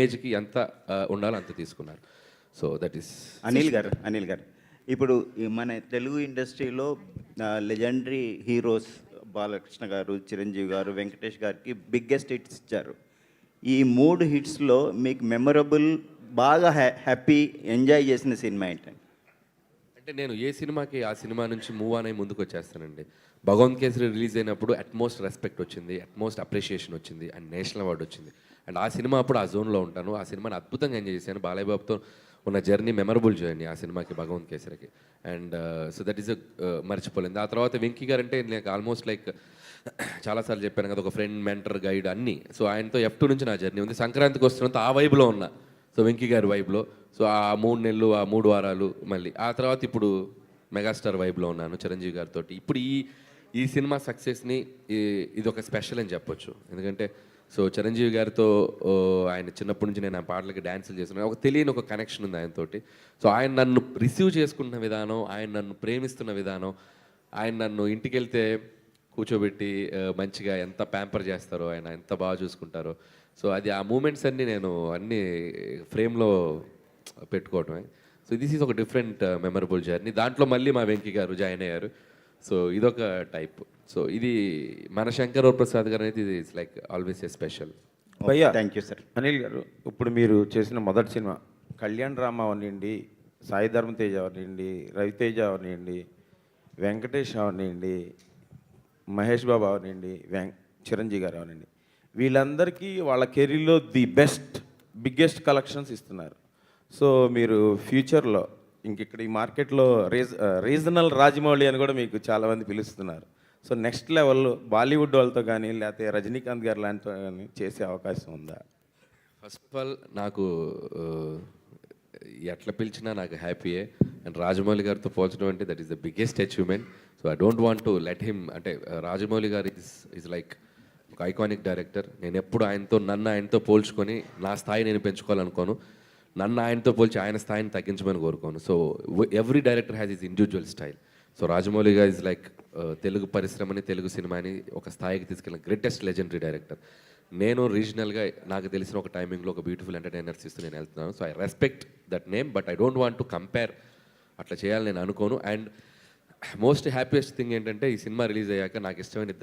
ఏజ్కి ఎంత ఉండాలో అంత తీసుకున్నారు. సో దట్ ఈస్ అనిల్ గారు ఇప్పుడు మన తెలుగు ఇండస్ట్రీలో లెజెండరీ హీరోస్ బాలకృష్ణ గారు, చిరంజీవి గారు, వెంకటేష్ గారికి బిగ్గెస్ట్ హిట్స్ ఇచ్చారు. ఈ 3 హిట్స్లో మీకు మెమరబుల్, బాగా హ్యాపీ, ఎంజాయ్ చేసిన సినిమా ఏంటండి? అంటే నేను ఏ సినిమాకి ఆ సినిమా నుంచి మూవ్ అనే ముందుకు వచ్చేస్తానండి. భగవంత్ కేసరి రిలీజ్ అయినప్పుడు అట్మోస్ట్ రెస్పెక్ట్ వచ్చింది, అట్మోస్ట్ అప్రిషియేషన్ వచ్చింది అండ్ నేషనల్ అవార్డు వచ్చింది. అండ్ ఆ సినిమా అప్పుడు ఆ జోన్లో ఉంటాను. ఆ సినిమాని అద్భుతంగా ఎంజాయ్ చేశాను. బాలయ్య బాబుతో ఉన్న జర్నీ మెమరబుల్ జర్నీ ఆ సినిమాకి, భగవంత్ కేసరికి. అండ్ సో దట్ ఈస్ మర్చిపోలేదు. ఆ తర్వాత వెంకీ గారు అంటే నాకు ఆల్మోస్ట్ లైక్ చాలాసార్లు చెప్పాను కదా, ఒక ఫ్రెండ్, మెంటర్, గైడ్ అన్నీ. సో ఆయనతో F2 నుంచి నా జర్నీ ఉంది. సంక్రాంతికి వస్తున్నంత ఆ వైబ్లో ఉన్నా, సో వెంకీ గారి వైబ్లో. సో ఆ 3 నెలలు, ఆ 3 వారాలు, మళ్ళీ ఆ తర్వాత ఇప్పుడు మెగాస్టార్ వైబ్లో ఉన్నాను చిరంజీవి గారితో. ఇప్పుడు ఈ సినిమా సక్సెస్ని ఇది ఒక స్పెషల్ అని చెప్పొచ్చు. ఎందుకంటే సో చిరంజీవి గారితో ఆయన చిన్నప్పటి నుంచి నేను ఆ పాటలకి డ్యాన్సులు చేస్తున్నాను. ఒక తెలియని ఒక కనెక్షన్ ఉంది ఆయనతోటి. సో ఆయన నన్ను రిసీవ్ చేసుకుంటున్న విధానం, ఆయన నన్ను ప్రేమిస్తున్న విధానం, ఆయన నన్ను ఇంటికి వెళ్తే కూర్చోబెట్టి మంచిగా ఎంత ప్యాంపర్ చేస్తారో, ఆయన ఎంత బాగా చూసుకుంటారో. సో అది ఆ మూమెంట్స్ అన్నీ నేను అన్నీ ఫ్రేమ్లో పెట్టుకోవటమే. సో దిస్ ఈజ్ ఒక డిఫరెంట్ మెమరబుల్ జర్నీ. దాంట్లో మళ్ళీ మా వెంకీ గారు జాయిన్ అయ్యారు. సో ఇదొక టైప్. సో ఇది మన శంకర్ ప్రసాద్ గారు అనేది ఇది it's like always a special. భయ్యా, థ్యాంక్ యూ సార్. అనిల్ గారు, ఇప్పుడు మీరు చేసిన మొదటి సినిమా కళ్యాణ్ రామ్ అవనివ్వండి, సాయి ధర్మ తేజ్ అవనివ్వండి, రవితేజ అవనివ్వండి, వెంకటేష్ అవనివ్వండి, మహేష్ బాబు అవనివ్వండి, చిరంజీవి గారు అవనండి, వీళ్ళందరికీ వాళ్ళ కెరీర్లో ది బెస్ట్, బిగ్గెస్ట్ కలెక్షన్స్ ఇస్తున్నారు. సో మీరు ఫ్యూచర్లో ఇక్కడ ఈ మార్కెట్లో రీజనల్ రాజమౌళి అని కూడా మీకు చాలామంది పిలుస్తున్నారు. సో నెక్స్ట్ లెవెల్లో బాలీవుడ్ వాళ్ళతో కానీ లేకపోతే రజనీకాంత్ గారు లాంటితో కానీ చేసే అవకాశం ఉందా? ఫస్ట్ ఆఫ్ ఆల్ నాకు ఎట్లా పిలిచినా నాకు హ్యాపీయే. అండ్ రాజమౌళి గారితో పోల్చడం అంటే that is the biggest achievement. So I don't want to let him, అంటే రాజమౌళి గారు ఈజ్ లైక్ ఒక ఐకానిక్ డైరెక్టర్. నేను ఎప్పుడు నన్ను ఆయనతో పోల్చుకొని నా స్థాయి నేను పెంచుకోవాలనుకోను. నన్ను ఆయనతో పోల్చి ఆయన స్థాయిని తగ్గించమని కోరుకోను. So every director has is individual style. So Rajamouli garu is like Telugu పరిశ్రమని, తెలుగు సినిమాని ఒక స్థాయికి తీసుకెళ్ళిన గ్రేటెస్ట్ లెజెండరీ డైరెక్టర్. నేను రీజనల్గా నాకు తెలిసిన ఒక టైమింగ్లో ఒక బ్యూటిఫుల్ ఎంటర్టైనర్స్ ఇస్తూ నేను వెళ్తున్నాను. So I respect that name, but I don't want to compare. అట్లా చేయాలని నేను అనుకోను. అండ్ మోస్ట్ హ్యాపీయెస్ట్ థింగ్ ఏంటంటే ఈ సినిమా రిలీజ్ అయ్యాక నాకు ఇష్టమైన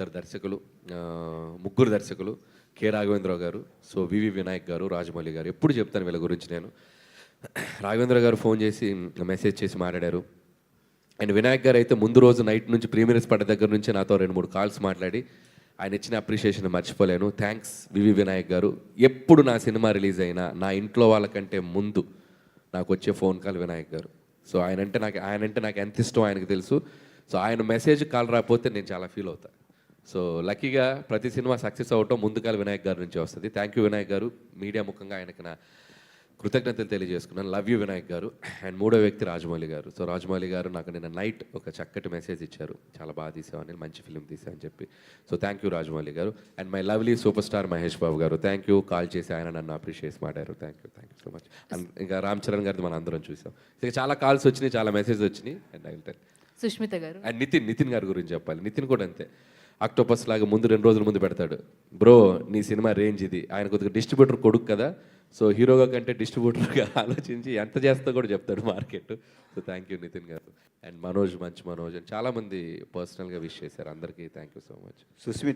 ముగ్గురు దర్శకులు, కె రాఘవేంద్రరావు గారు, సో వివి వినాయక్ గారు, రాజమౌళి గారు. ఎప్పుడు చెప్తాను వీళ్ళ గురించి నేను. రాఘవేంద్ర గారు ఫోన్ చేసి మెసేజ్ చేసి మాట్లాడారు. అండ్ వినాయక్ గారు అయితే ముందు రోజు నైట్ నుంచి ప్రీమియర్స్ పడ్డ దగ్గర నుంచి నాతో 2-3 కాల్స్ మాట్లాడి ఆయన ఇచ్చిన అప్రిషియేషన్ మర్చిపోలేను. థ్యాంక్స్ వివి వినాయక్ గారు. ఎప్పుడు నా సినిమా రిలీజ్ అయినా నా ఇంట్లో వాళ్ళకంటే ముందు నాకు వచ్చే ఫోన్ కాల్ వినాయక్ గారు. సో ఆయనంటే నాకు ఎంత ఇష్టం ఆయనకు తెలుసు. సో ఆయన మెసేజ్ కాల్ రాకపోతే నేను చాలా ఫీల్ అవుతాను. సో లక్కీగా ప్రతి సినిమా సక్సెస్ అవటం ముందుకాల వినాయక్ గారి నుంచి వస్తుంది. థ్యాంక్ యూ వినాయక్ గారు. మీడియా ముఖంగా ఆయనకి నా కృతజ్ఞతలు తెలియజేసుకున్నాను. లవ్ యూ వినాయక్ గారు. అండ్ మూడో వ్యక్తి రాజమౌళి గారు. సో రాజమౌళి గారు నాకు నిన్న నైట్ ఒక చక్కటి మెసేజ్ ఇచ్చారు, చాలా బాగా తీసామని, మంచి ఫిలిం తీసామని చెప్పి. So thank you Rajamouli garu. And my lovely super star Mahesh Babu garu, thank you. Call చేసి ఆయన నన్ను అప్రిషియేట్ మాట్లాడారు. Thank you so much. And ఇంకా రామ్ చరణ్ గారిది మనం అందరం చూసాం. ఇంకా చాలా కాల్స్ వచ్చినాయి, చాలా మెసేజ్ వచ్చినాయి. And I will tell Sushmita గారు. అండ్ నితిన్ గారి గురించి చెప్పాలి. నితిన్ కూడా అంతే, అక్టోపస్ లాగా ముందు 2 రోజుల ముందు పెడతాడు, బ్రో నీ సినిమా రేంజ్ ఇది. ఆయన కొద్దిగా డిస్ట్రిబ్యూటర్ కొడుకు కదా, సో హీరోగా కంటే డిస్ట్రిబ్యూటర్గా ఆలోచించి ఎంత చేస్తా కూడా చెప్తాడు market. So thank you Nithin garu. And మంచి మనోజ్ అని చాలామంది పర్సనల్గా విష్ చేశారు. అందరికీ thank you so much. Susmitha